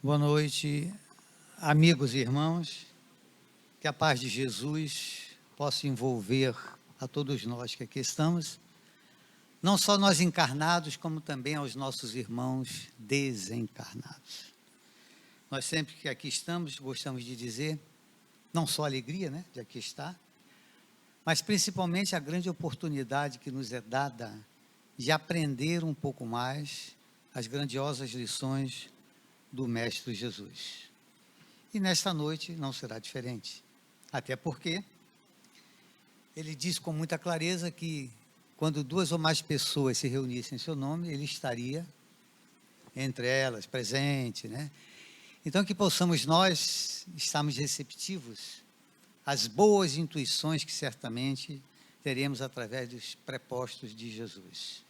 Boa noite, amigos e irmãos. Que a paz de Jesus possa envolver a todos nós que aqui estamos, não só nós encarnados, como também aos nossos irmãos desencarnados. Nós sempre que aqui estamos, gostamos de dizer, não só a alegria, né, de aqui estar, mas principalmente a grande oportunidade que nos é dada de aprender um pouco mais as grandiosas lições do Mestre Jesus. E nesta noite não será diferente, até porque ele diz com muita clareza que quando duas ou mais pessoas se reunissem em seu nome, ele estaria entre elas, presente, né? Então que possamos nós estarmos receptivos às boas intuições que certamente teremos através dos prepostos de Jesus.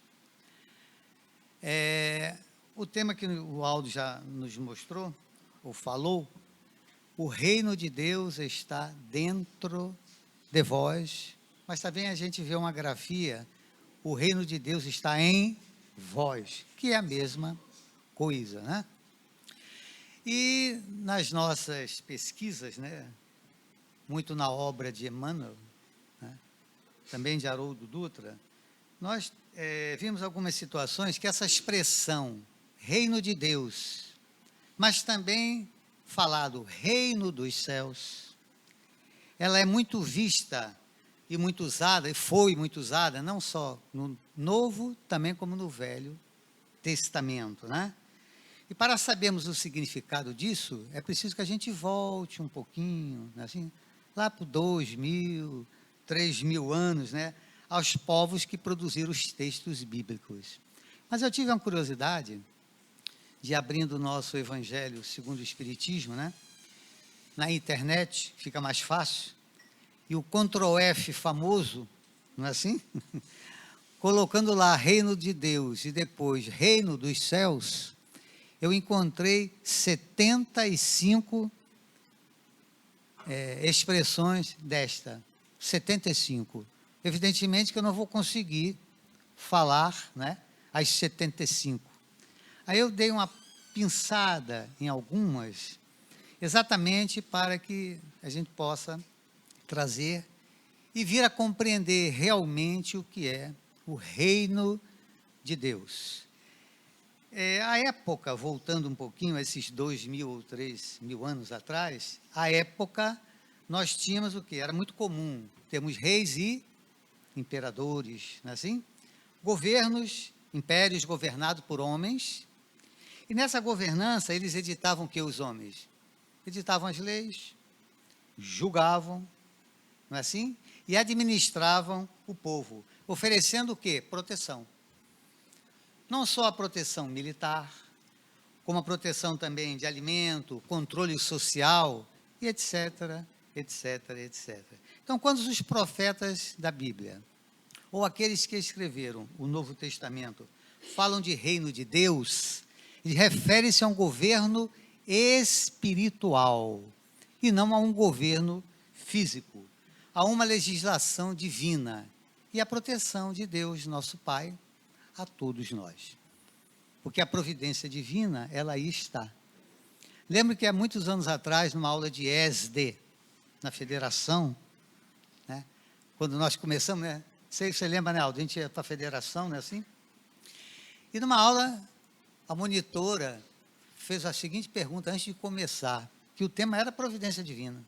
O tema que o Aldo já nos mostrou, ou falou, o reino de Deus está dentro de vós, mas também a gente vê uma grafia, o reino de Deus está em vós, que é a mesma coisa, né? E nas nossas pesquisas, né, muito na obra de Emmanuel, né, também de Haroldo Dutra, nós vimos algumas situações que essa expressão, reino de Deus, mas também falado reino dos céus, ela é muito vista e muito usada, e foi muito usada, não só no Novo, também como no Velho Testamento, né? E para sabermos o significado disso, é preciso que a gente volte um pouquinho, né, assim, lá por 2.000, 3.000 anos, né, aos povos que produziram os textos bíblicos. Mas eu tive uma curiosidade de abrindo o nosso Evangelho segundo o Espiritismo, né, na internet, fica mais fácil, e o Ctrl+F famoso, não é assim? Colocando lá reino de Deus e depois reino dos céus, eu encontrei 75 expressões desta, 75. Evidentemente que eu não vou conseguir falar, né, as 75. Aí eu dei uma pinçada em algumas, exatamente para que a gente possa trazer e vir a compreender realmente o que é o reino de Deus. A época, voltando um pouquinho a esses 2.000 ou 3.000 anos atrás, a época nós tínhamos o quê? Era muito comum termos reis e imperadores, não é assim? Governos, impérios governados por homens, e nessa governança eles editavam o que os homens? Editavam as leis, julgavam, não é assim? E administravam o povo, oferecendo o quê? Proteção. Não só a proteção militar, como a proteção também de alimento, controle social, e etc, etc, etc. Então, quando os profetas da Bíblia, ou aqueles que escreveram o Novo Testamento, falam de reino de Deus, refere-se a um governo espiritual, e não a um governo físico, a uma legislação divina, e a proteção de Deus, nosso Pai, a todos nós. Porque a providência divina, ela aí está. Lembro que há muitos anos atrás, numa aula de ESD, na federação, né, quando nós começamos, né, sei que você lembra, né, Aldo, a gente ia para a federação, não é assim? E numa aula, a monitora fez a seguinte pergunta antes de começar, que o tema era providência divina.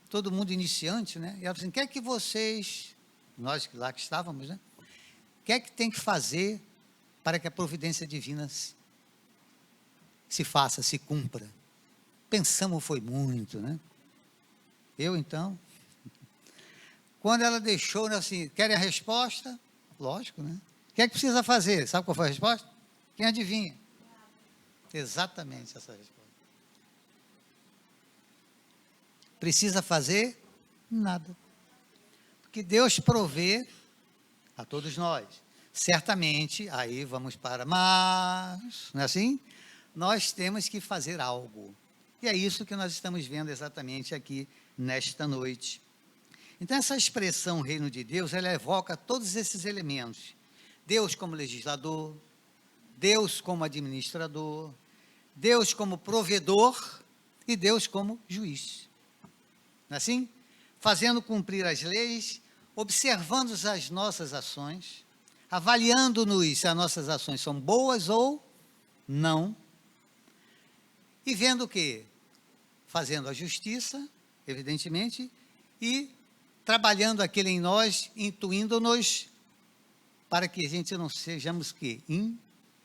Todo mundo iniciante, né? E ela falou assim, o que é que vocês, nós lá que estávamos, né? O que é que tem que fazer para que a providência divina se faça, se cumpra? Pensamos foi muito, né? Eu, então, quando ela deixou, né, assim, querem a resposta? Lógico, né? O que é que precisa fazer? Sabe qual foi a resposta? Quem adivinha? Exatamente essa resposta. Precisa fazer? Nada. Porque Deus provê a todos nós. Certamente, aí vamos para, mas, não é assim? Nós temos que fazer algo. E é isso que nós estamos vendo exatamente aqui nesta noite. Então, essa expressão reino de Deus, ela evoca todos esses elementos. Deus como legislador, Deus como administrador, Deus como provedor e Deus como juiz. Não é assim? Fazendo cumprir as leis, observando as nossas ações, avaliando-nos se as nossas ações são boas ou não, e vendo o quê? Fazendo a justiça, evidentemente, e trabalhando aquilo em nós, intuindo-nos para que a gente não sejamos que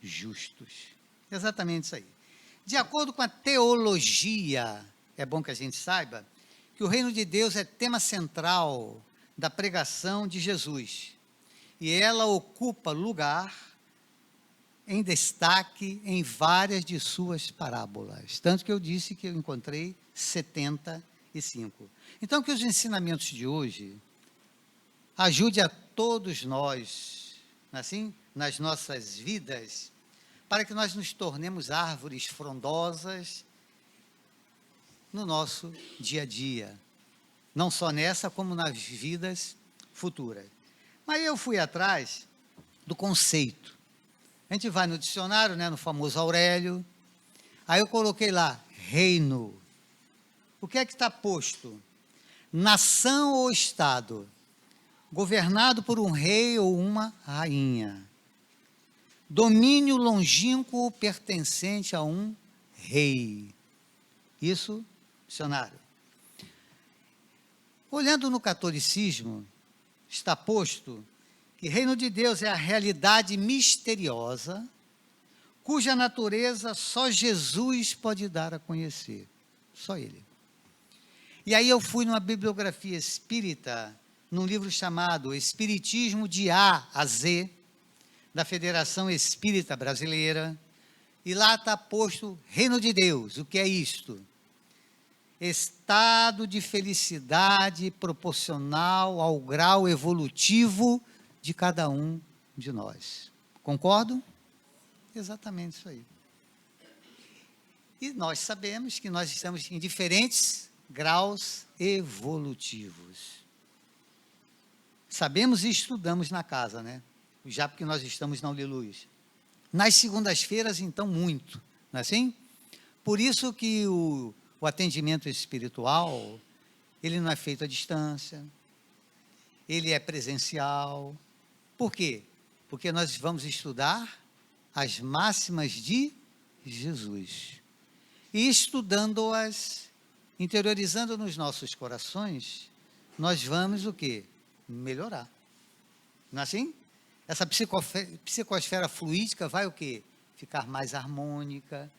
injustos. Exatamente isso aí. De acordo com a teologia, é bom que a gente saiba que o reino de Deus é tema central da pregação de Jesus. E ela ocupa lugar em destaque em várias de suas parábolas. Tanto que eu disse que eu encontrei 75. Então, que os ensinamentos de hoje ajude a todos nós, assim, nas nossas vidas, para que nós nos tornemos árvores frondosas no nosso dia a dia. Não só nessa, como nas vidas futuras. Mas eu fui atrás do conceito. A gente vai no dicionário, né, no famoso Aurélio. Aí eu coloquei lá, reino. O que é que está posto? Nação ou estado, governado por um rei ou uma rainha. Domínio longínquo pertencente a um rei. Isso, dicionário. Olhando no catolicismo, está posto que reino de Deus é a realidade misteriosa, cuja natureza só Jesus pode dar a conhecer. Só Ele. E aí eu fui numa bibliografia espírita, num livro chamado Espiritismo de A a Z, da Federação Espírita Brasileira, e lá está posto Reino de Deus. O que é isto? Estado de felicidade proporcional ao grau evolutivo de cada um de nós. Concordam? Exatamente isso aí. E nós sabemos que nós estamos em diferentes graus evolutivos. Sabemos e estudamos na casa, né? Já porque nós estamos na Aleluia. Nas segundas-feiras, então, muito. Não é assim? Por isso que o atendimento espiritual, ele não é feito à distância, ele é presencial. Por quê? Porque nós vamos estudar as máximas de Jesus. E estudando-as, interiorizando nos nossos corações, nós vamos o quê? Melhorar. Não é assim? Essa psicosfera fluídica vai o quê? Ficar mais harmônica.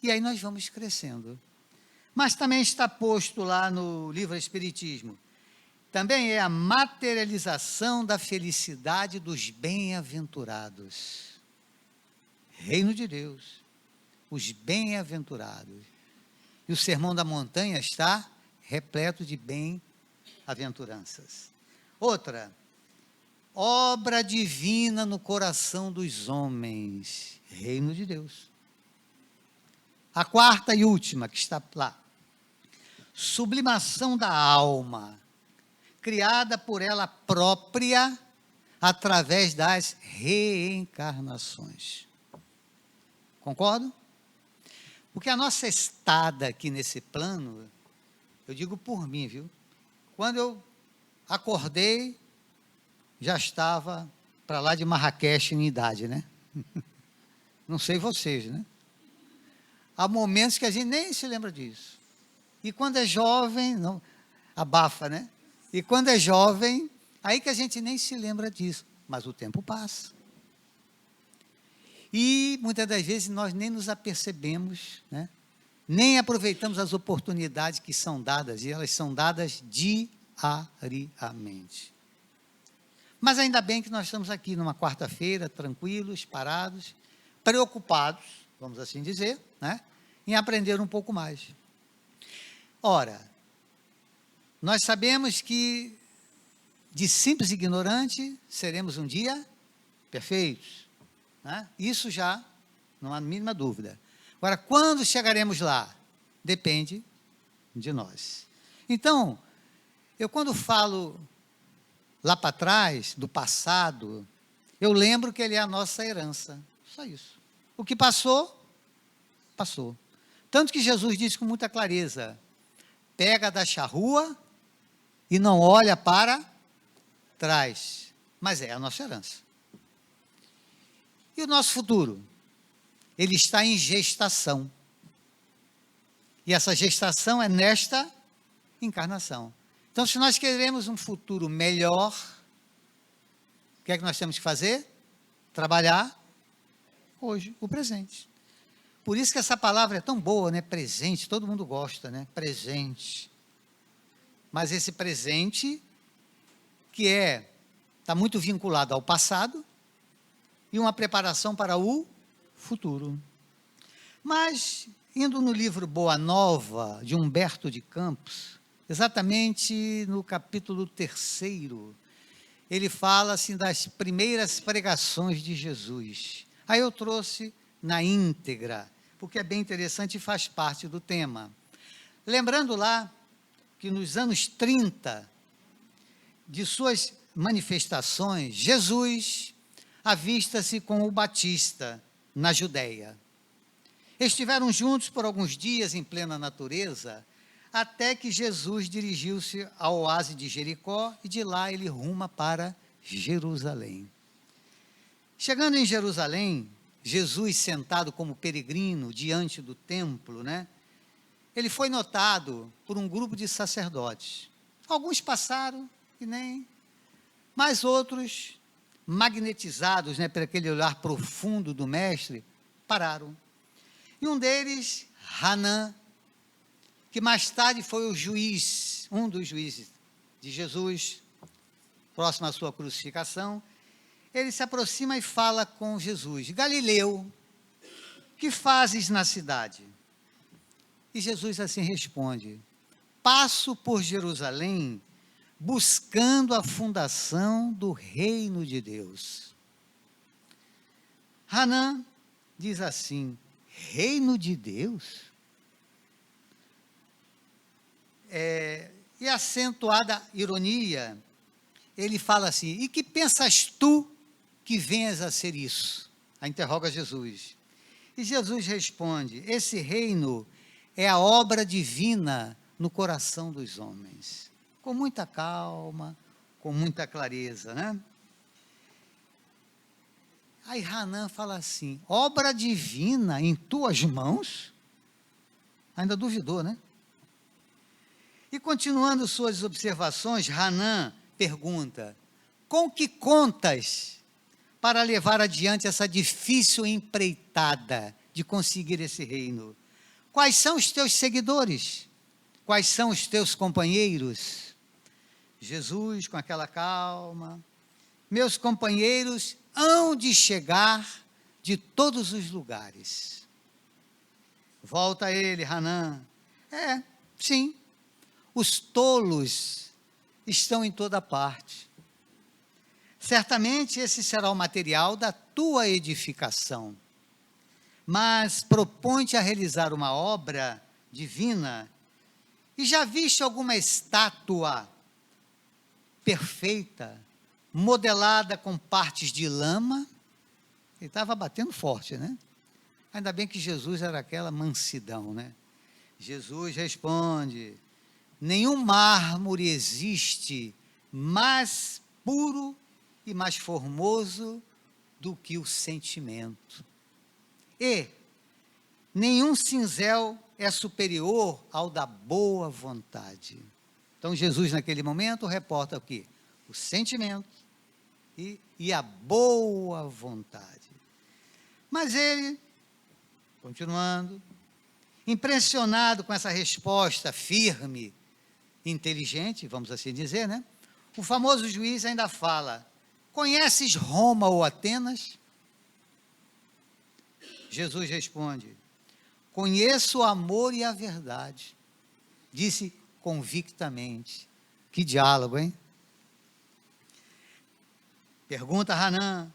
E aí nós vamos crescendo. Mas também está posto lá no livro Espiritismo. Também é a materialização da felicidade dos bem-aventurados. Reino de Deus. Os bem-aventurados. E o Sermão da Montanha está repleto de bem-aventuranças. Outra, obra divina no coração dos homens. Reino de Deus. A quarta e última, que está lá. Sublimação da alma, criada por ela própria, através das reencarnações. Concordo? Porque a nossa estada aqui nesse plano, eu digo por mim, viu? Quando eu acordei, já estava para lá de Marrakech em idade, né? Não sei vocês, né? Há momentos que a gente nem se lembra disso. E quando é jovem, não, abafa, né? E quando é jovem, aí que a gente nem se lembra disso. Mas o tempo passa. E muitas das vezes nós nem nos apercebemos, né? Nem aproveitamos as oportunidades que são dadas, e elas são dadas diariamente. Mas ainda bem que nós estamos aqui numa quarta-feira, tranquilos, parados, preocupados, vamos assim dizer, né? Em aprender um pouco mais. Ora, nós sabemos que de simples ignorante seremos um dia perfeitos, né? Isso já não há a mínima dúvida. Agora, quando chegaremos lá? Depende de nós. Então, eu quando falo lá para trás, do passado, eu lembro que ele é a nossa herança. Só isso. O que passou, passou. Tanto que Jesus disse com muita clareza: pega da charrua e não olha para trás. Mas é a nossa herança. E o nosso futuro? Ele está em gestação. E essa gestação é nesta encarnação. Então, se nós queremos um futuro melhor, o que é que nós temos que fazer? Trabalhar hoje, o presente. Por isso que essa palavra é tão boa, né? Presente, todo mundo gosta, né? Presente. Mas esse presente, que está muito vinculado ao passado, e uma preparação para o futuro. Mas, indo no livro Boa Nova, de Humberto de Campos, exatamente no capítulo 3º, ele fala assim das primeiras pregações de Jesus. Aí eu trouxe na íntegra, porque é bem interessante e faz parte do tema. Lembrando lá que nos anos 30, de suas manifestações, Jesus avista-se com o Batista na Judéia. Estiveram juntos por alguns dias em plena natureza, até que Jesus dirigiu-se ao oásis de Jericó e de lá ele ruma para Jerusalém. Chegando em Jerusalém, Jesus sentado como peregrino diante do templo, né? Ele foi notado por um grupo de sacerdotes. Alguns passaram e nem, mas outros, magnetizados, né, por aquele olhar profundo do mestre, pararam. E um deles, Hanã, que mais tarde foi o juiz, um dos juízes de Jesus, próximo à sua crucificação, ele se aproxima e fala com Jesus: Galileu, que fazes na cidade? E Jesus assim responde: passo por Jerusalém, buscando a fundação do reino de Deus. Hanã diz assim: reino de Deus? E acentuada ironia, ele fala assim: e que pensas tu que venhas a ser isso? A interroga Jesus. E Jesus responde: esse reino é a obra divina no coração dos homens. Com muita calma, com muita clareza, né? Aí Hanã fala assim: obra divina em tuas mãos? Ainda duvidou, né? E continuando suas observações, Hanã pergunta: com que contas para levar adiante essa difícil empreitada de conseguir esse reino? Quais são os teus seguidores? Quais são os teus companheiros? Jesus, com aquela calma: meus companheiros hão de chegar de todos os lugares. Volta a ele, Hanã: sim, os tolos estão em toda parte. Certamente esse será o material da tua edificação. Mas propõe-te a realizar uma obra divina. E já viste alguma estátua perfeita, modelada com partes de lama? Ele estava batendo forte, né? Ainda bem que Jesus era aquela mansidão, né? Jesus responde: nenhum mármore existe mais puro e mais formoso do que o sentimento. E nenhum cinzel é superior ao da boa vontade. Então Jesus naquele momento reporta o quê? O sentimento e a boa vontade. Mas ele, continuando, impressionado com essa resposta firme, inteligente, vamos assim dizer, né? O famoso juiz ainda fala: conheces Roma ou Atenas? Jesus responde: conheço o amor e a verdade. Disse convictamente. Que diálogo, hein? Pergunta Hanã: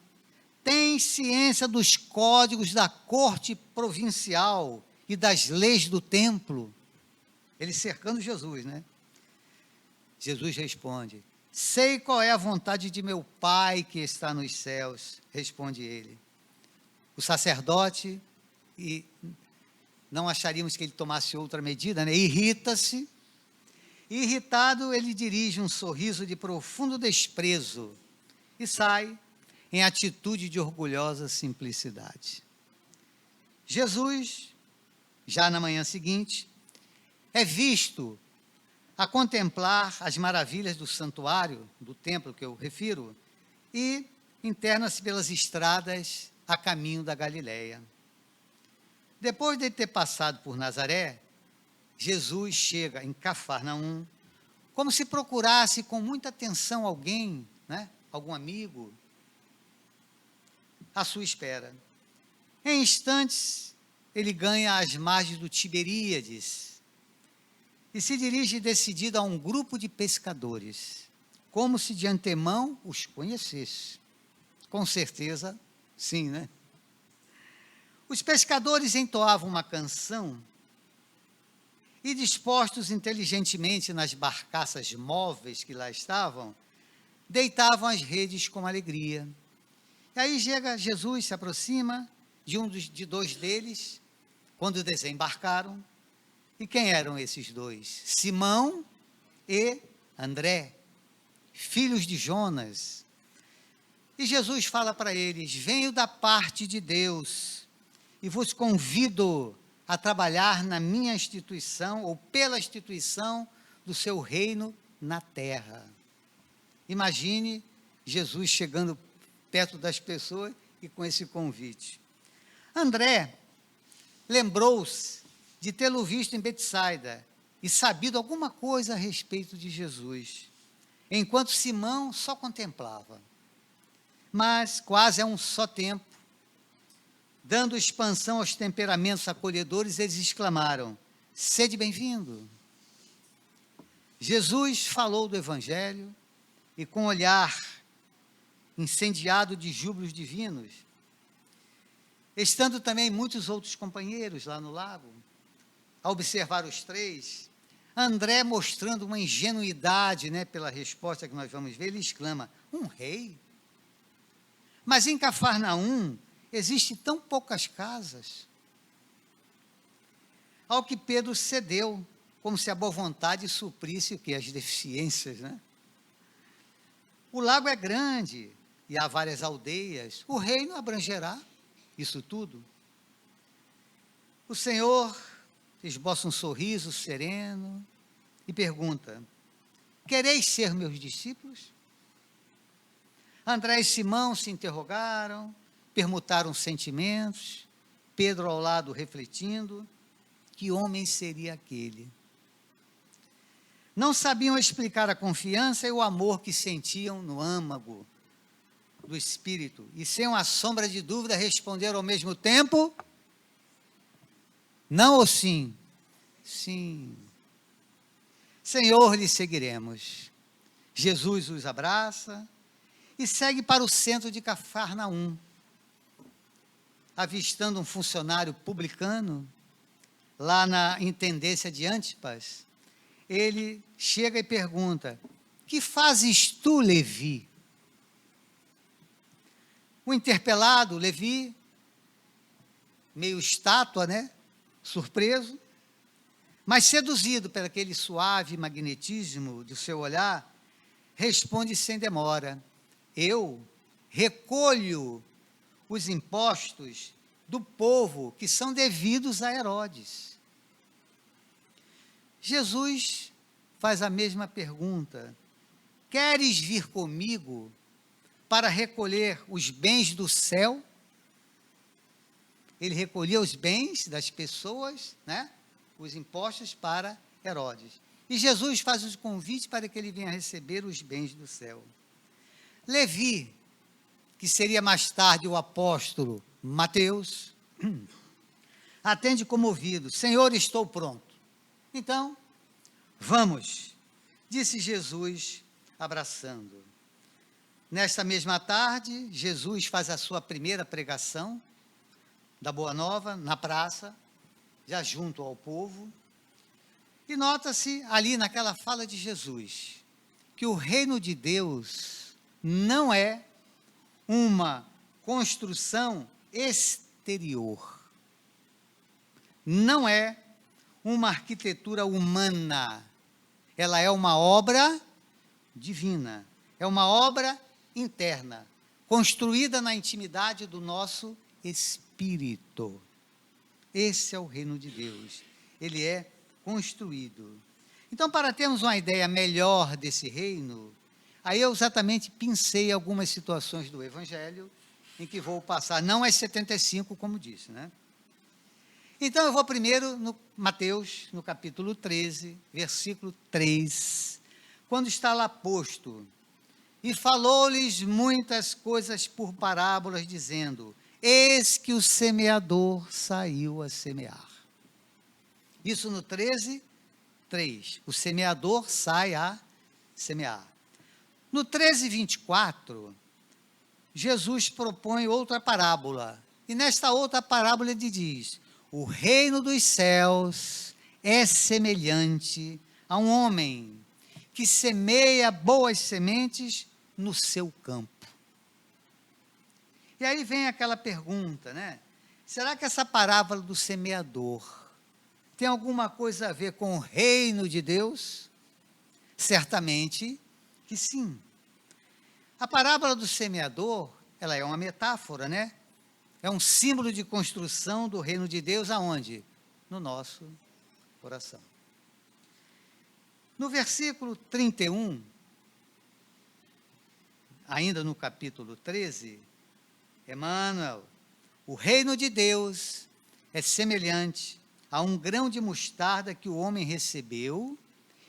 tem ciência dos códigos da corte provincial e das leis do templo? Ele cercando Jesus, né? Jesus responde: sei qual é a vontade de meu Pai que está nos céus, responde ele. O sacerdote não acharíamos que ele tomasse outra medida, né? Irrita-se. Irritado, ele dirige um sorriso de profundo desprezo e sai em atitude de orgulhosa simplicidade. Jesus, já na manhã seguinte, é visto a contemplar as maravilhas do santuário, do templo que eu refiro, e interna-se pelas estradas a caminho da Galileia. Depois de ter passado por Nazaré, Jesus chega em Cafarnaum, como se procurasse com muita atenção alguém, né? Algum amigo, à sua espera. Em instantes, ele ganha as margens do Tiberíades e se dirige decidido a um grupo de pescadores, como se de antemão os conhecesse. Com certeza, sim, né? Os pescadores entoavam uma canção e, dispostos inteligentemente nas barcaças móveis que lá estavam, deitavam as redes com alegria. E aí Jesus se aproxima de dois deles, quando desembarcaram. E quem eram esses dois? Simão e André, filhos de Jonas. E Jesus fala para eles: venho da parte de Deus e vos convido a trabalhar na minha instituição ou pela instituição do seu reino na terra. Imagine Jesus chegando perto das pessoas e com esse convite. André lembrou-se de tê-lo visto em Betsaida e sabido alguma coisa a respeito de Jesus, enquanto Simão só contemplava. Mas, quase a um só tempo, dando expansão aos temperamentos acolhedores, eles exclamaram: sede bem-vindo. Jesus falou do Evangelho e, com um olhar incendiado de júbilos divinos, estando também muitos outros companheiros lá no lago, a observar os três, André, mostrando uma ingenuidade, né, pela resposta que nós vamos ver, ele exclama: um rei? Mas em Cafarnaum existem tão poucas casas. Ao que Pedro cedeu, como se a boa vontade suprisse o que? As deficiências, né? O lago é grande e há várias aldeias. O reino abrangerá isso tudo. O Senhor esboça um sorriso sereno e pergunta: quereis ser meus discípulos? André e Simão se interrogaram, permutaram sentimentos, Pedro ao lado refletindo, que homem seria aquele? Não sabiam explicar a confiança e o amor que sentiam no âmago do espírito, e sem uma sombra de dúvida responderam ao mesmo tempo: não ou sim? Sim. Senhor, lhe seguiremos. Jesus os abraça e segue para o centro de Cafarnaum. Avistando um funcionário publicano, lá na intendência de Antipas, ele chega e pergunta: que fazes tu, Levi? O interpelado, Levi, meio estátua, né? Surpreso, mas seduzido por aquele suave magnetismo do seu olhar, responde sem demora: eu recolho os impostos do povo que são devidos a Herodes. Jesus faz a mesma pergunta: queres vir comigo para recolher os bens do céu? Ele recolhia os bens das pessoas, né? Os impostos para Herodes. E Jesus faz o convite para que ele venha receber os bens do céu. Levi, que seria mais tarde o apóstolo Mateus, atende comovido: Senhor, estou pronto. Então, vamos, disse Jesus, abraçando. Nesta mesma tarde, Jesus faz a sua primeira pregação da Boa Nova na praça, já junto ao povo, e nota-se ali naquela fala de Jesus que o reino de Deus não é uma construção exterior, não é uma arquitetura humana, ela é uma obra divina, é uma obra interna, construída na intimidade do nosso espírito. Esse é o reino de Deus, ele é construído. Então, para termos uma ideia melhor desse reino, aí eu exatamente pincei algumas situações do Evangelho, em que vou passar, não as 75, como disse, né? Então, eu vou primeiro no Mateus, no capítulo 13, versículo 3, quando está lá posto, e falou-lhes muitas coisas por parábolas, dizendo, eis que o semeador saiu a semear. Isso no 13, 3, o semeador sai a semear. No 13, 24, Jesus propõe outra parábola, e nesta outra parábola ele diz, o reino dos céus é semelhante a um homem que semeia boas sementes no seu campo. E aí vem aquela pergunta, né? Será que essa parábola do semeador tem alguma coisa a ver com o reino de Deus? Certamente que sim. A parábola do semeador, ela é uma metáfora, né? É um símbolo de construção do reino de Deus aonde? No nosso coração. No versículo 31, ainda no capítulo 13, Emmanuel, o reino de Deus é semelhante a um grão de mostarda que o homem recebeu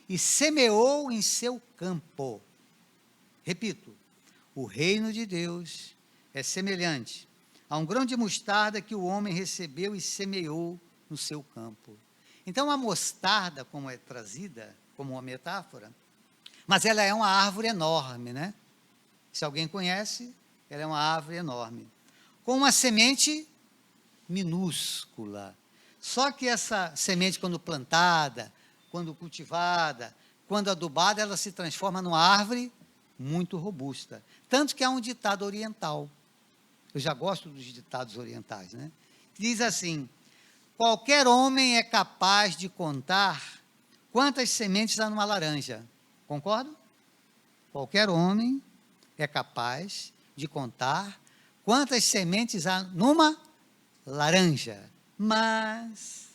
e semeou em seu campo. Repito, o reino de Deus é semelhante a um grão de mostarda que o homem recebeu e semeou no seu campo. Então, a mostarda, como é trazida, como uma metáfora, mas ela é uma árvore enorme, né? Se alguém conhece, ela é uma árvore enorme, com uma semente minúscula. Só que essa semente, quando plantada, quando cultivada, quando adubada, ela se transforma numa árvore muito robusta. Tanto que há um ditado oriental, eu já gosto dos ditados orientais, né? Diz assim, qualquer homem é capaz de contar quantas sementes há numa laranja. Concordo? Qualquer homem é capaz de contar quantas sementes há numa laranja. Mas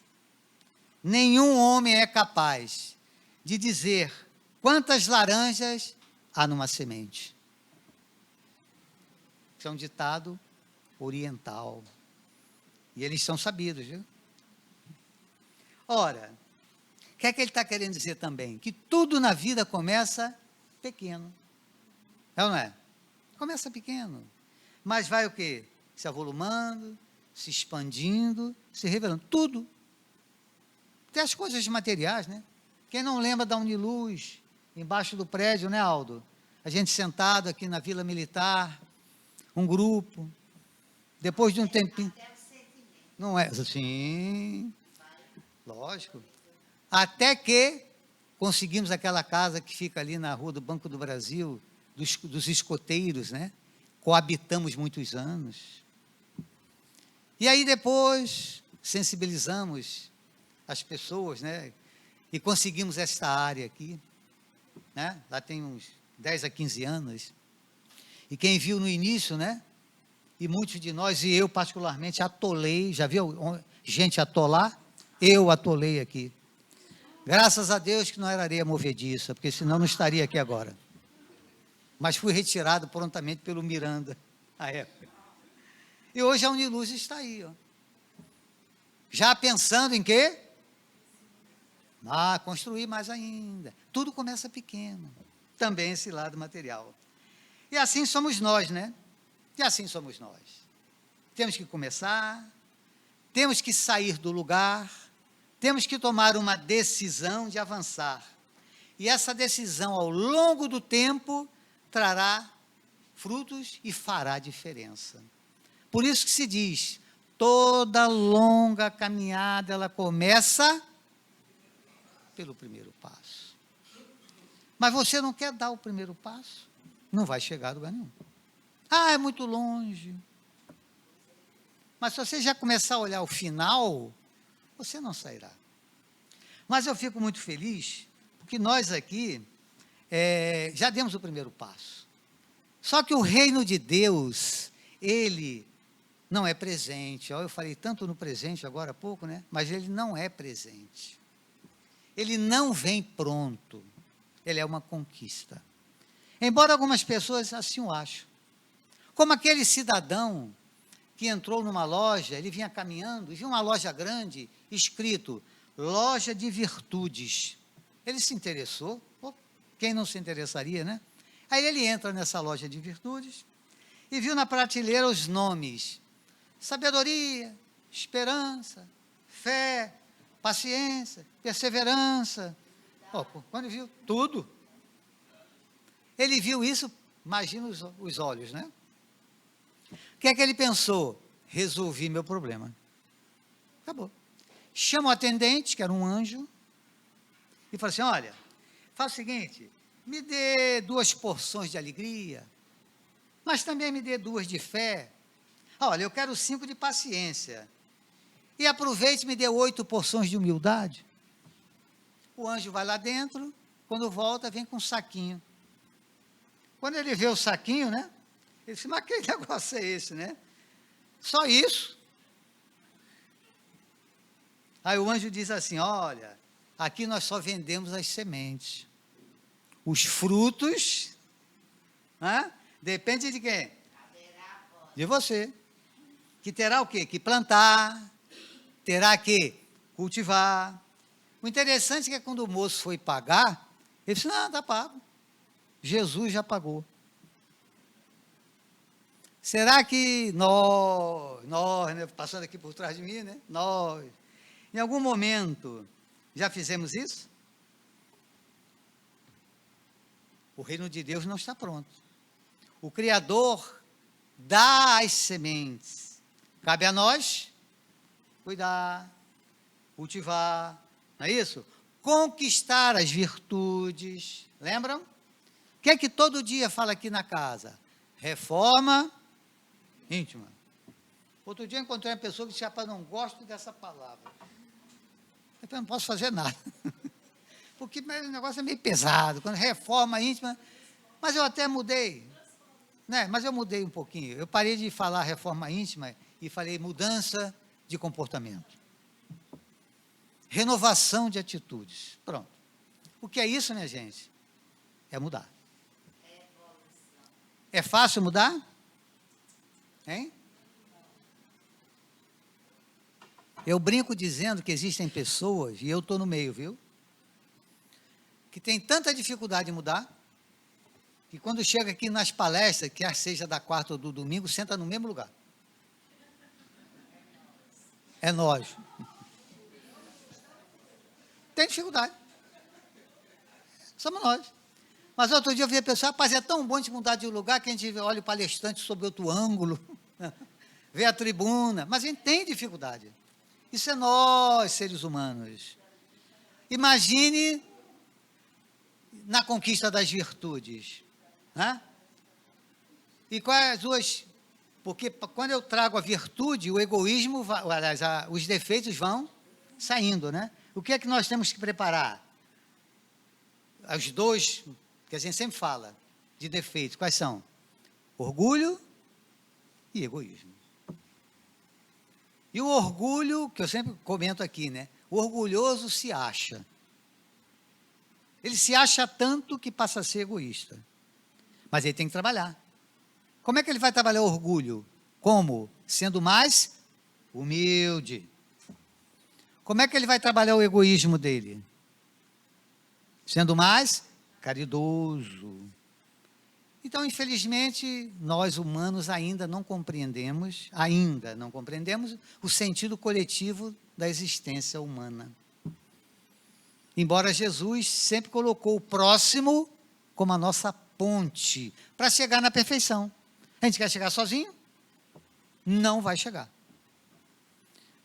nenhum homem é capaz de dizer quantas laranjas há numa semente. Isso é um ditado oriental. E eles são sabidos, viu? Ora, o que é que ele está querendo dizer também? Que tudo na vida começa pequeno. É ou não é? Começa pequeno. Mas vai o quê? Se avolumando, se expandindo, se revelando. Tudo. Até as coisas materiais, né? Quem não lembra da Uniluz, embaixo do prédio, né, Aldo? A gente sentado aqui na Vila Militar, um grupo, depois de um tempinho. Não é assim, lógico. Até que conseguimos aquela casa que fica ali na rua do Banco do Brasil, dos escoteiros, né? Coabitamos muitos anos. E aí depois sensibilizamos as pessoas, né? E conseguimos esta área aqui, né? Lá tem uns 10 a 15 anos. E quem viu no início, né? E muitos de nós, e eu particularmente, atolei, já viu gente atolar? Eu atolei aqui. Graças a Deus que não era areia movediça, porque senão não estaria aqui agora. Mas fui retirado prontamente pelo Miranda, à época. E hoje a Uniluz está aí, ó. Já pensando em quê? Construir mais ainda. Tudo começa pequeno. Também esse lado material. E assim somos nós, né? E assim somos nós. Temos que começar, temos que sair do lugar, temos que tomar uma decisão de avançar. E essa decisão, ao longo do tempo, trará frutos e fará diferença. Por isso que se diz, toda longa caminhada, ela começa pelo primeiro passo. Mas você não quer dar o primeiro passo, não vai chegar a lugar nenhum. É muito longe. Mas se você já começar a olhar o final, você não sairá. Mas eu fico muito feliz, porque nós aqui já demos o primeiro passo. Só que o reino de Deus, ele não é presente. Eu falei tanto no presente agora há pouco, né? Mas ele não é presente. Ele não vem pronto. Ele é uma conquista. Embora algumas pessoas assim o achem. Como aquele cidadão que entrou numa loja, ele vinha caminhando, e viu uma loja grande, escrito, loja de virtudes. Ele se interessou, quem não se interessaria, né? Aí ele entra nessa loja de virtudes, e viu na prateleira os nomes, sabedoria, esperança, fé, paciência, perseverança. Quando viu tudo, ele viu isso, imagina os olhos, né? O que é que ele pensou? Resolvi meu problema. Acabou. Chama o atendente, que era um anjo, e fala assim, olha, faz o seguinte, me dê 2 porções de alegria, mas também me dê 2 de fé. Olha, eu quero 5 de paciência. E aproveite e me dê 8 porções de humildade. O anjo vai lá dentro, quando volta, vem com um saquinho. Quando ele vê o saquinho, né? Ele disse, mas que negócio é esse, né? Só isso? Aí o anjo diz assim, olha, aqui nós só vendemos as sementes. Os frutos, depende de quem? De você. Que terá o quê? Que plantar, terá que cultivar. O interessante é que quando o moço foi pagar, ele disse, não, está pago. Jesus já pagou. Será que nós, né, passando aqui por trás de mim, né? Nós, em algum momento, já fizemos isso? O reino de Deus não está pronto. O Criador dá as sementes. Cabe a nós cuidar, cultivar, não é isso? Conquistar as virtudes. Lembram? O que é que todo dia fala aqui na casa? Reforma íntima. Outro dia eu encontrei uma pessoa que disse, rapaz, não gosto dessa palavra. Eu não posso fazer nada. Porque o negócio é meio pesado. Quando reforma íntima, mas eu até mudei. Né? Mas eu mudei um pouquinho. Eu parei de falar reforma íntima e falei mudança de comportamento. Renovação de atitudes. Pronto. O que é isso, minha gente? É mudar. É fácil mudar? Hein? Eu brinco dizendo que existem pessoas, e eu estou no meio, viu? Que tem tanta dificuldade de mudar, que quando chega aqui nas palestras, quer seja da quarta ou do domingo, senta no mesmo lugar. É nós. Tem dificuldade. Somos nós. Mas outro dia eu vi a pessoa, rapaz, é tão bom de mudar de lugar que a gente olha o palestrante sob outro ângulo, vê a tribuna, mas a gente tem dificuldade. Isso é nós, seres humanos. Imagine na conquista das virtudes. Né? E quais as duas... Porque quando eu trago a virtude, o egoísmo, aliás, os defeitos vão saindo, né? O que é que nós temos que preparar? Os 2... que a gente sempre fala de defeitos, quais são? Orgulho e egoísmo. E o orgulho, que eu sempre comento aqui, né? O orgulhoso se acha. Ele se acha tanto que passa a ser egoísta. Mas ele tem que trabalhar. Como é que ele vai trabalhar o orgulho? Como? Sendo mais humilde. Como é que ele vai trabalhar o egoísmo dele? Sendo mais caridoso. Então, infelizmente, nós humanos ainda não compreendemos o sentido coletivo da existência humana. Embora Jesus sempre colocou o próximo como a nossa ponte para chegar na perfeição. A gente quer chegar sozinho? Não vai chegar.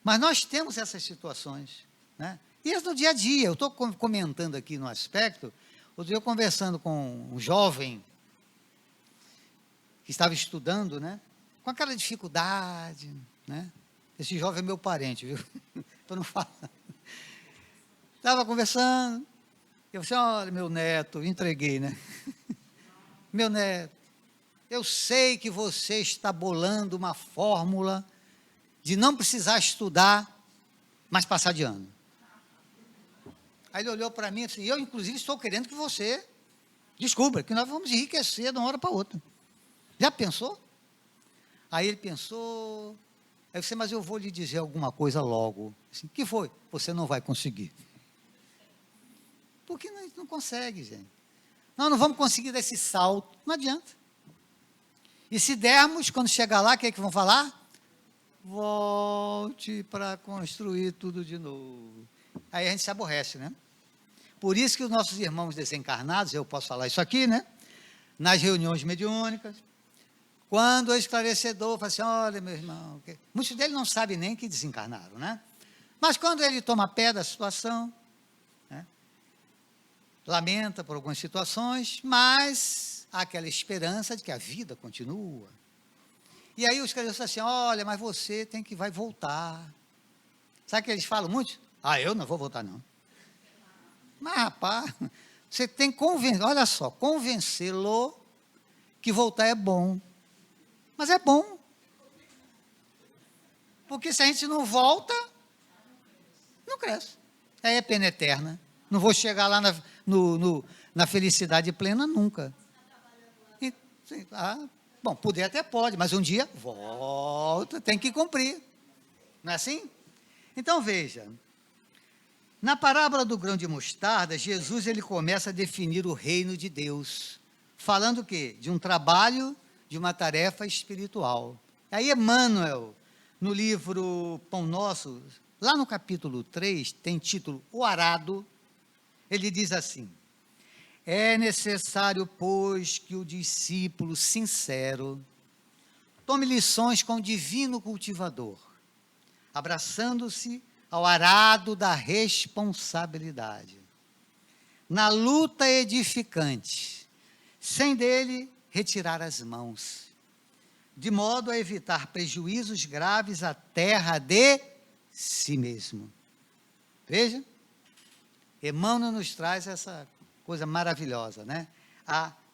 Mas nós temos essas situações, né? E isso no dia a dia. Eu estou comentando aqui no aspecto. Outro dia eu conversando com um jovem que estava estudando, né? Com aquela dificuldade, né? Esse jovem é meu parente, viu? para não falar. Estava conversando, eu falei, olha, meu neto, entreguei, né? Meu neto, eu sei que você está bolando uma fórmula de não precisar estudar, mas passar de ano. Aí ele olhou para mim e disse, eu inclusive estou querendo que você descubra que nós vamos enriquecer de uma hora para outra. Já pensou? Aí ele pensou, aí eu disse, mas eu vou lhe dizer alguma coisa logo. Assim, que foi? Você não vai conseguir. Porque a gente não consegue, gente. Nós não vamos conseguir dar esse salto, não adianta. E se dermos, quando chegar lá, o que é que vão falar? Volte para construir tudo de novo. Aí a gente se aborrece, né? Por isso que os nossos irmãos desencarnados, eu posso falar isso aqui, né? Nas reuniões mediúnicas, quando o esclarecedor fala assim, olha, meu irmão, muitos deles não sabem nem que desencarnaram, né? Mas quando ele toma pé da situação, né? Lamenta por algumas situações, mas há aquela esperança de que a vida continua. E aí os caras falam assim, olha, mas você vai voltar. Sabe o que eles falam muito? Eu não vou voltar não. Mas rapaz, você tem que convencer, olha só, convencê-lo que voltar é bom. Mas é bom. Porque se a gente não volta, não cresce. Aí é pena eterna. Não vou chegar lá na felicidade plena nunca. E, bom, poder até pode, mas um dia volta, tem que cumprir. Não é assim? Então veja, na parábola do grão de mostarda, Jesus ele começa a definir o reino de Deus, falando o quê? De um trabalho, de uma tarefa espiritual. Aí Emmanuel, no livro Pão Nosso, lá no capítulo 3, tem título O Arado, ele diz assim, é necessário, pois, que o discípulo sincero tome lições com o divino cultivador, abraçando-se ao arado da responsabilidade, na luta edificante, sem dele retirar as mãos, de modo a evitar prejuízos graves à terra de si mesmo. Veja, Emmanuel nos traz essa coisa maravilhosa, né?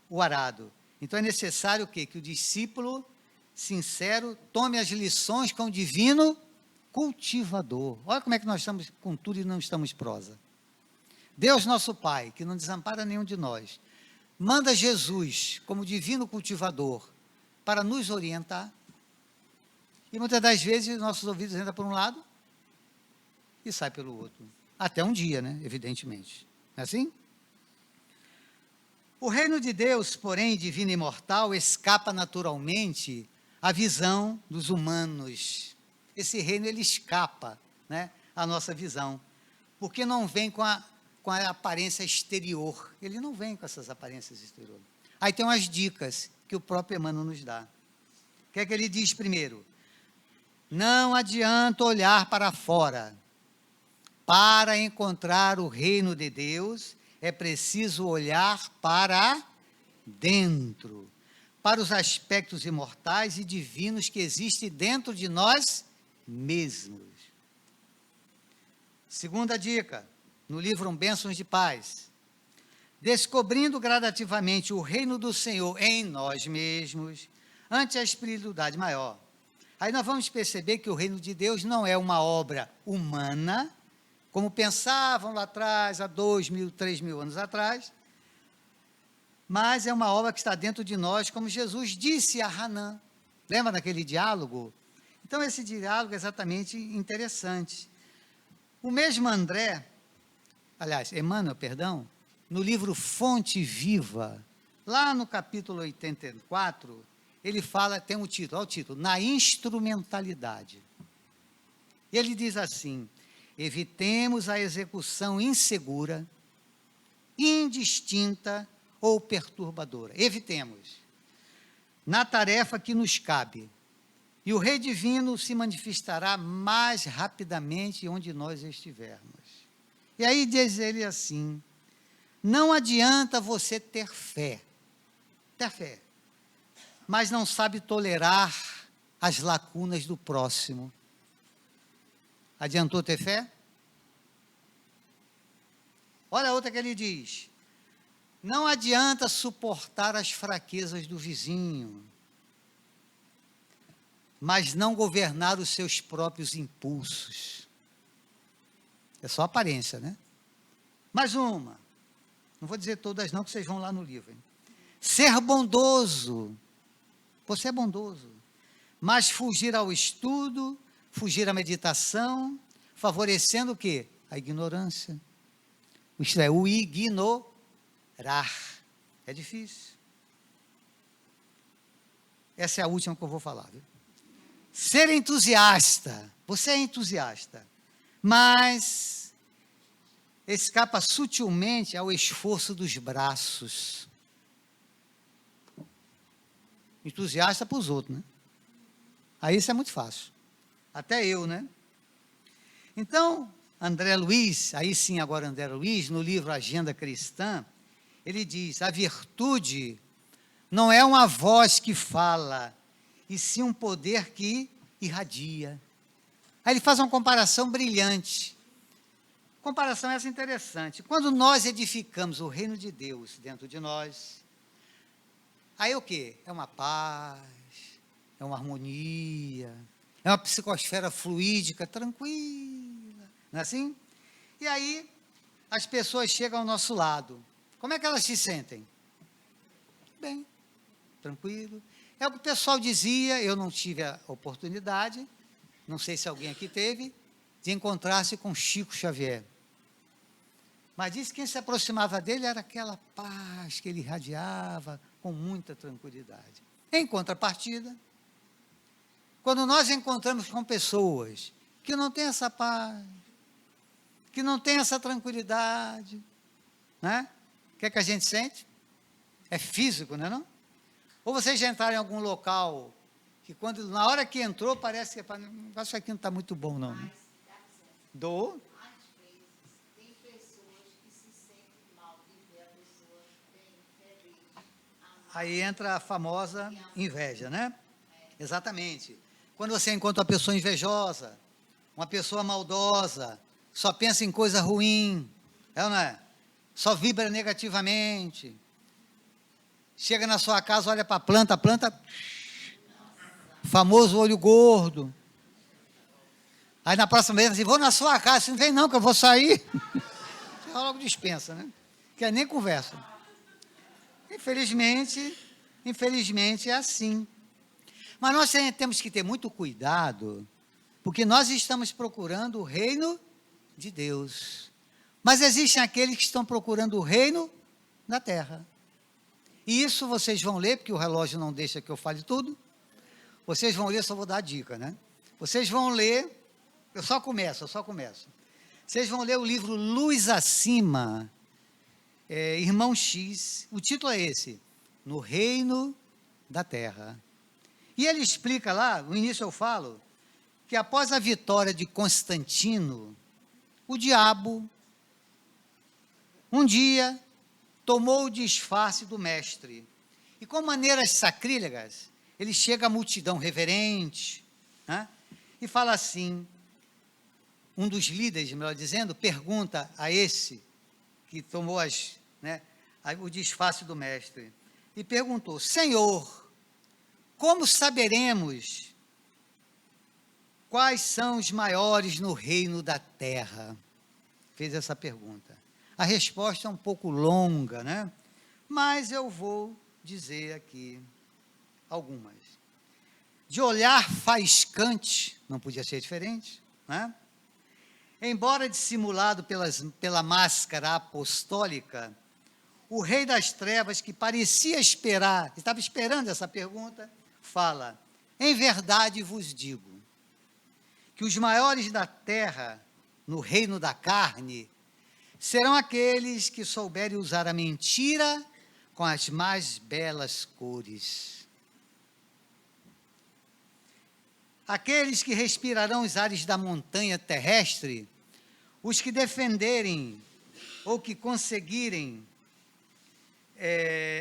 O arado. Então é necessário o quê? Que o discípulo sincero tome as lições com o divino cultivador. Olha como é que nós estamos com tudo e não estamos prosa. Deus nosso Pai, que não desampara nenhum de nós, manda Jesus como divino cultivador para nos orientar. E muitas das vezes nossos ouvidos entram por um lado e saem pelo outro. Até um dia, né? Evidentemente. Não é assim? O reino de Deus, porém, divino e imortal, escapa naturalmente à visão dos humanos. Esse reino, ele escapa, né, à nossa visão, porque não vem com a aparência exterior. Ele não vem com essas aparências exteriores. Aí tem umas dicas que o próprio Emmanuel nos dá. O que é que ele diz primeiro? Não adianta olhar para fora. Para encontrar o reino de Deus, é preciso olhar para dentro, para os aspectos imortais e divinos que existem dentro de nós mesmos. Segunda dica, no livro Bênçãos de Paz. Descobrindo gradativamente o reino do Senhor em nós mesmos, ante a espiritualidade maior. Aí nós vamos perceber que o reino de Deus não é uma obra humana, como pensavam lá atrás, há 2.000, 3.000 anos atrás, mas é uma obra que está dentro de nós, como Jesus disse a Hanã. Lembra daquele diálogo? Então, esse diálogo é exatamente interessante. O mesmo Emmanuel, perdão, no livro Fonte Viva, lá no capítulo 84, ele fala, tem um título, olha o título, Na Instrumentalidade. Ele diz assim, evitemos a execução insegura, indistinta ou perturbadora. Evitemos. Na tarefa que nos cabe. E o Rei Divino se manifestará mais rapidamente onde nós estivermos. E aí diz ele assim, não adianta você ter fé, mas não sabe tolerar as lacunas do próximo. Adiantou ter fé? Olha a outra que ele diz: não adianta suportar as fraquezas do vizinho, mas não governar os seus próprios impulsos. É só aparência, né? Mais uma. Não vou dizer todas não, que vocês vão lá no livro. Hein? Ser bondoso. Você é bondoso. Mas fugir ao estudo, fugir à meditação, favorecendo o quê? A ignorância. Isto é, o ignorar. É difícil. Essa é a última que eu vou falar. Viu? Ser entusiasta. Você é entusiasta. Mas escapa sutilmente ao esforço dos braços. Entusiasta para os outros, né? Aí isso é muito fácil. Até eu, né? Então, André Luiz, aí sim agora André Luiz, no livro Agenda Cristã, ele diz: a virtude não é uma voz que fala, e sim um poder que irradia. Aí ele faz uma comparação brilhante. Comparação essa interessante. Quando nós edificamos o reino de Deus dentro de nós, aí o quê? É uma paz, é uma harmonia, é uma psicosfera fluídica, tranquila, não é assim? E aí, as pessoas chegam ao nosso lado. Como é que elas se sentem? Bem, tranquilo. É o que o pessoal dizia, eu não tive a oportunidade, não sei se alguém aqui teve, de encontrar-se com Chico Xavier. Mas disse que quem se aproximava dele era aquela paz que ele irradiava com muita tranquilidade. Em contrapartida, quando nós encontramos com pessoas que não têm essa paz, que não têm essa tranquilidade, né? O que é que a gente sente? É físico, não é não? Ou vocês já entraram em algum local que quando, na hora que entrou, parece que o negócio aqui não está muito bom, não. Né? Do? Aí entra a famosa inveja, né? Exatamente. Quando você encontra uma pessoa invejosa, uma pessoa maldosa, só pensa em coisa ruim, é ou não é? Só vibra negativamente. Chega na sua casa, olha para a planta, famoso olho gordo. Aí na próxima vez, assim, vou na sua casa, você não vem não, que eu vou sair. Você logo dispensa, né? Quer nem conversa. Infelizmente é assim. Mas nós temos que ter muito cuidado, porque nós estamos procurando o reino de Deus. Mas existem aqueles que estão procurando o reino da terra. E isso vocês vão ler, porque o relógio não deixa que eu fale tudo. Vocês vão ler, só vou dar a dica, né? Vocês vão ler, eu só começo. Vocês vão ler o livro Luz Acima, Irmão X. O título é esse, No Reino da Terra. E ele explica lá, no início eu falo, que após a vitória de Constantino, o diabo, um dia, tomou o disfarce do mestre. E com maneiras sacrílegas, ele chega à multidão reverente, né, e fala assim, um dos líderes, melhor dizendo, pergunta a esse que tomou o disfarce do mestre, e perguntou: Senhor, como saberemos quais são os maiores no reino da terra? Fez essa pergunta. A resposta é um pouco longa, né? Mas eu vou dizer aqui algumas. De olhar faiscante, não podia ser diferente, né? Embora dissimulado pela máscara apostólica, o rei das trevas, que parecia esperar, estava esperando essa pergunta, fala: em verdade vos digo, que os maiores da terra, no reino da carne, serão aqueles que souberem usar a mentira com as mais belas cores. Aqueles que respirarão os ares da montanha terrestre, os que defenderem ou que conseguirem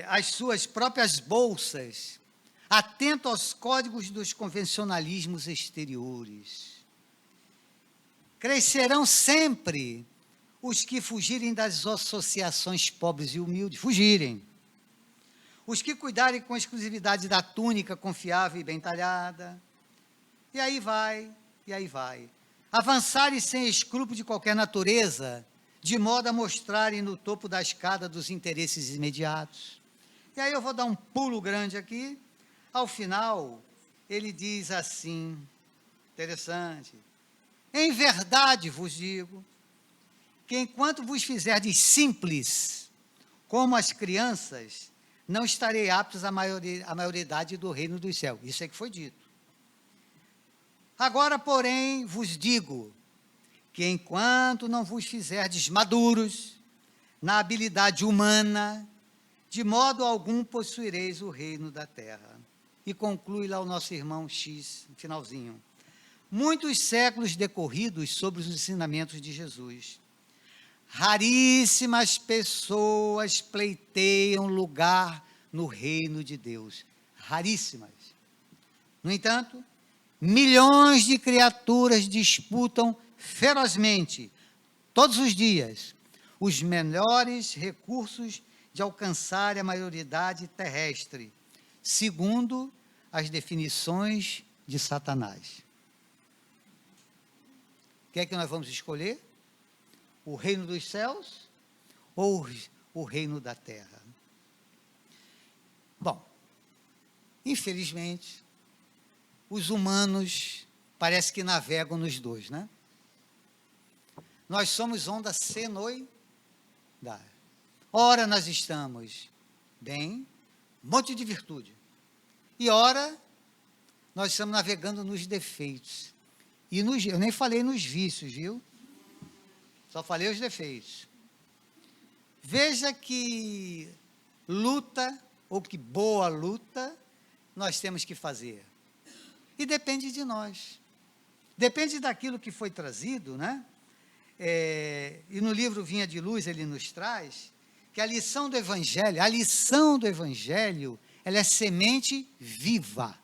as suas próprias bolsas, atento aos códigos dos convencionalismos exteriores. Crescerão sempre os que fugirem das associações pobres e humildes, fugirem. Os que cuidarem com exclusividade da túnica confiável e bem talhada. E aí vai, e aí vai. Avançarem sem escrúpulo de qualquer natureza, de modo a mostrarem no topo da escada dos interesses imediatos. E aí eu vou dar um pulo grande aqui. Ao final, ele diz assim, interessante, em verdade vos digo, que enquanto vos fizerdes simples, como as crianças, não estarei aptos à maioridade do reino dos céus. Isso é que foi dito. Agora, porém, vos digo, que enquanto não vos fizerdes maduros na habilidade humana, de modo algum possuireis o reino da terra. E conclui lá o nosso irmão X, no finalzinho. Muitos séculos decorridos sobre os ensinamentos de Jesus. Raríssimas pessoas pleiteiam lugar no reino de Deus. Raríssimas. No entanto, milhões de criaturas disputam ferozmente, todos os dias, os melhores recursos de alcançar a maioridade terrestre, segundo as definições de Satanás. O que é que nós vamos escolher? O reino dos céus ou o reino da terra? Bom, infelizmente, os humanos parece que navegam nos dois, né? Nós somos onda senoidal. Ora nós estamos bem, um monte de virtude. E ora nós estamos navegando nos defeitos. E eu nem falei nos vícios, viu? Só falei os defeitos. Veja que luta, ou que boa luta, nós temos que fazer. E depende de nós. Depende daquilo que foi trazido, né? E no livro Vinha de Luz ele nos traz que a lição do Evangelho, ela é semente viva.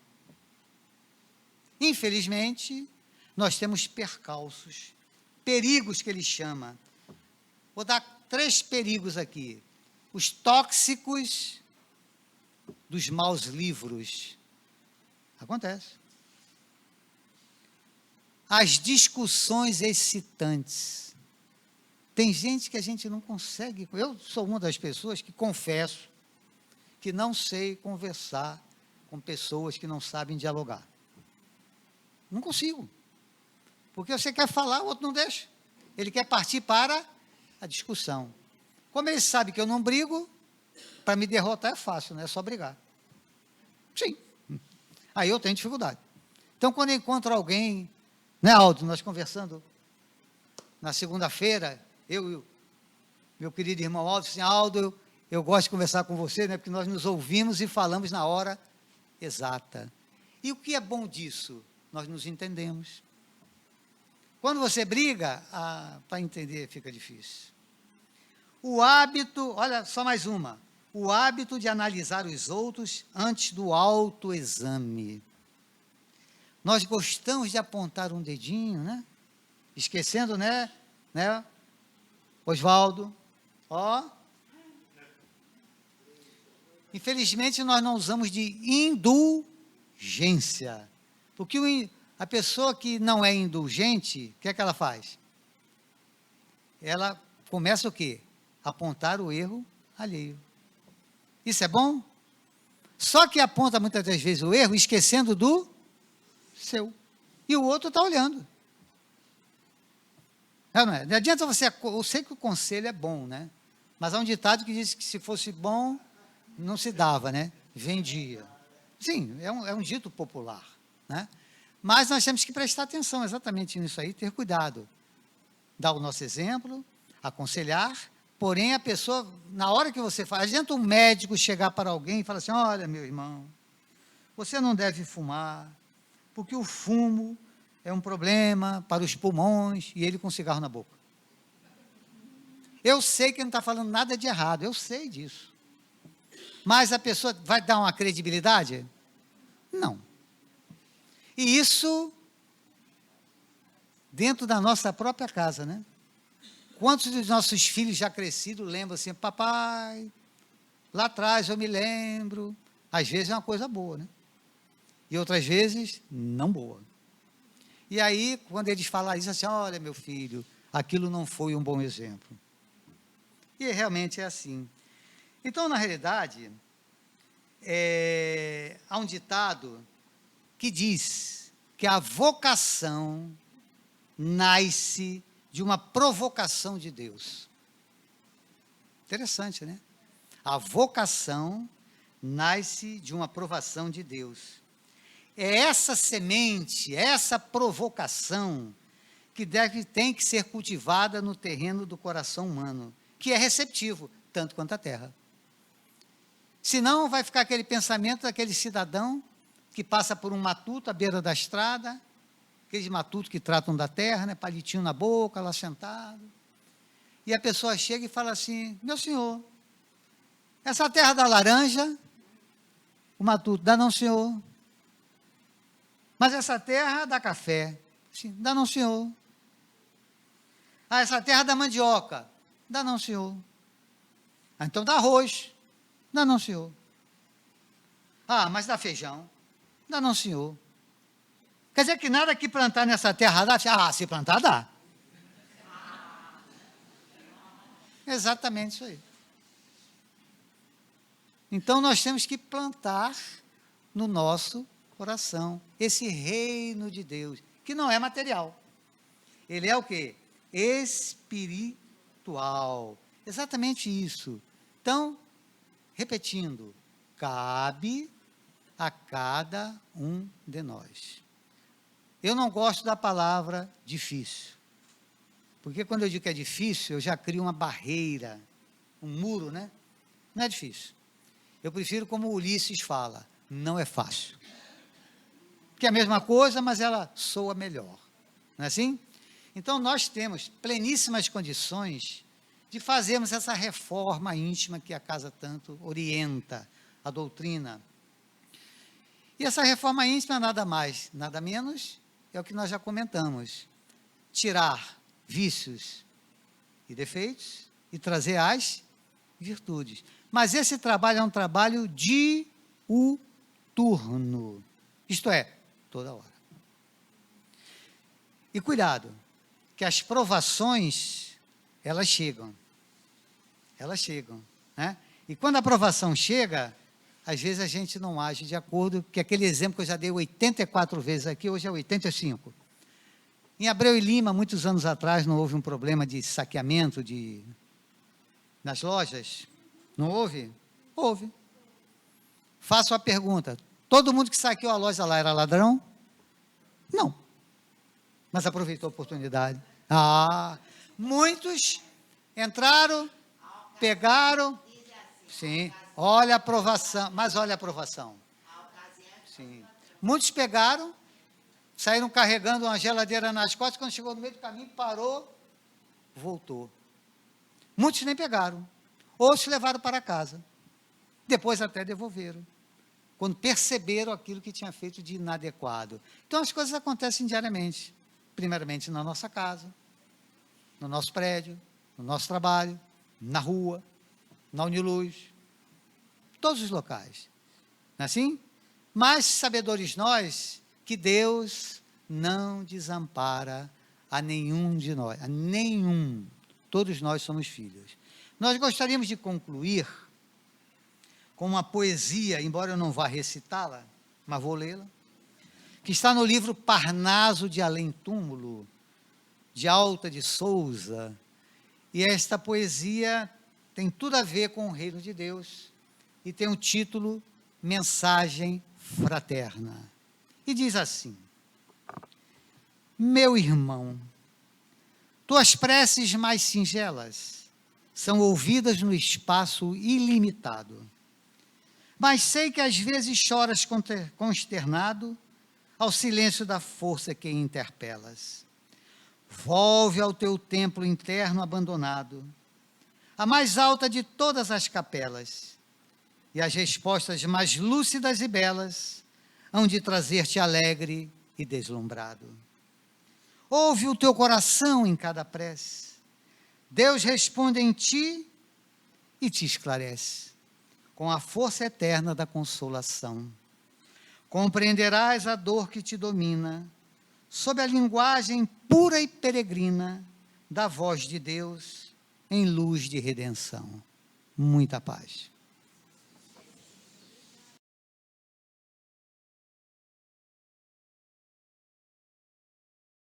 Infelizmente, nós temos percalços, perigos que ele chama. Vou dar 3 perigos aqui. Os tóxicos dos maus livros. Acontece. As discussões excitantes. Tem gente que a gente não consegue. Eu sou uma das pessoas que confesso que não sei conversar com pessoas que não sabem dialogar. Não consigo. Porque você quer falar, o outro não deixa. Ele quer partir para a discussão. Como ele sabe que eu não brigo, para me derrotar é fácil, não é só brigar. Sim. Aí eu tenho dificuldade. Então, quando eu encontro alguém, né, Aldo, nós conversando na segunda-feira, eu e o meu querido irmão Aldo, assim, Aldo, eu gosto de conversar com você, né, porque nós nos ouvimos e falamos na hora exata. E o que é bom disso? Nós nos entendemos. Quando você briga, para entender fica difícil. O hábito, olha só mais uma, o hábito de analisar os outros antes do autoexame. Nós gostamos de apontar um dedinho, né? Esquecendo, né? Oswaldo, ó. Infelizmente, nós não usamos de indulgência. Porque a pessoa que não é indulgente, o que é que ela faz? Ela começa o quê? Apontar o erro alheio. Isso é bom? Só que aponta muitas das vezes o erro, esquecendo do seu. E o outro está olhando. Não é? Não adianta você. Eu sei que o conselho é bom, né? Mas há um ditado que diz que se fosse bom, não se dava, né? Vendia. Sim, é um dito popular, né? Mas nós temos que prestar atenção exatamente nisso aí, ter cuidado. Dar o nosso exemplo, aconselhar, porém a pessoa, na hora que você faz, adianta um médico chegar para alguém e falar assim, olha meu irmão, você não deve fumar, porque o fumo é um problema para os pulmões, e ele com cigarro na boca. Eu sei que ele não está falando nada de errado, eu sei disso. Mas a pessoa vai dar uma credibilidade? Não. E isso dentro da nossa própria casa, né? Quantos dos nossos filhos já crescidos lembram assim, papai, lá atrás eu me lembro. Às vezes é uma coisa boa, né? E outras vezes, não boa. E aí, quando eles falam isso, assim, olha, meu filho, aquilo não foi um bom exemplo. E realmente é assim. Então, na realidade, há um ditado que diz que a vocação nasce de uma provocação de Deus. Interessante, né? A vocação nasce de uma provação de Deus. É essa semente, essa provocação que tem que ser cultivada no terreno do coração humano, que é receptivo, tanto quanto a terra. Senão vai ficar aquele pensamento daquele cidadão que passa por um matuto à beira da estrada, aqueles matutos que tratam da terra, né, palitinho na boca, lá sentado. E a pessoa chega e fala assim, meu senhor, essa terra dá laranja, o matuto, dá não, senhor. Mas essa terra dá café. Sim, dá não, senhor. Ah, essa terra dá mandioca. Dá não, senhor. Ah, então dá arroz. Dá não, senhor. Ah, mas dá feijão. Dá não, senhor. Quer dizer que nada que plantar nessa terra dá? Ah, se plantar dá. Exatamente isso aí. Então nós temos que plantar no nosso coração esse reino de Deus, que não é material. Ele é o quê? Espiritual. Exatamente isso. Então, repetindo, cabe a cada um de nós. Eu não gosto da palavra difícil, porque quando eu digo que é difícil, eu já crio uma barreira, um muro, né? Não é difícil. Eu prefiro como Ulisses fala, não é fácil. Que é a mesma coisa, mas ela soa melhor. Não é assim? Então, nós temos pleníssimas condições de fazermos essa reforma íntima que a casa tanto orienta, a doutrina. E essa reforma íntima nada mais, nada menos, é o que nós já comentamos. Tirar vícios e defeitos e trazer as virtudes. Mas esse trabalho é um trabalho diuturno. Isto é, toda hora. E cuidado, que as provações, elas chegam. Elas chegam, né? E quando a provação chega, às vezes a gente não age de acordo, que aquele exemplo que eu já dei 84 vezes aqui, hoje é 85. Em Abreu e Lima, muitos anos atrás, não houve um problema de saqueamento nas lojas? Não houve? Houve. Faço a pergunta, todo mundo que saqueou a loja lá era ladrão? Não. Mas aproveitou a oportunidade. Muitos entraram, pegaram, sim, olha a aprovação, mas olha a aprovação. Sim. Muitos pegaram, saíram carregando uma geladeira nas costas, quando chegou no meio do caminho, parou, voltou. Muitos nem pegaram, ou se levaram para casa. Depois até devolveram, quando perceberam aquilo que tinha feito de inadequado. Então as coisas acontecem diariamente, primeiramente na nossa casa, no nosso prédio, no nosso trabalho, na rua, na Uniluz, todos os locais. Não é assim? Mas sabedores nós que Deus não desampara a nenhum de nós, a nenhum. Todos nós somos filhos. Nós gostaríamos de concluir com uma poesia, embora eu não vá recitá-la, mas vou lê-la, que está no livro Parnaso de Além Túmulo, de Alta de Souza, e esta poesia tem tudo a ver com o reino de Deus, e tem o título Mensagem Fraterna. E diz assim: meu irmão, tuas preces mais singelas são ouvidas no espaço ilimitado, mas sei que às vezes choras consternado ao silêncio da força que interpelas. Volve ao teu templo interno abandonado, a mais alta de todas as capelas, e as respostas mais lúcidas e belas hão de trazer-te alegre e deslumbrado. Ouve o teu coração em cada prece, Deus responde em ti e te esclarece, com a força eterna da consolação. Compreenderás a dor que te domina, sob a linguagem pura e peregrina da voz de Deus, em luz de redenção. Muita paz.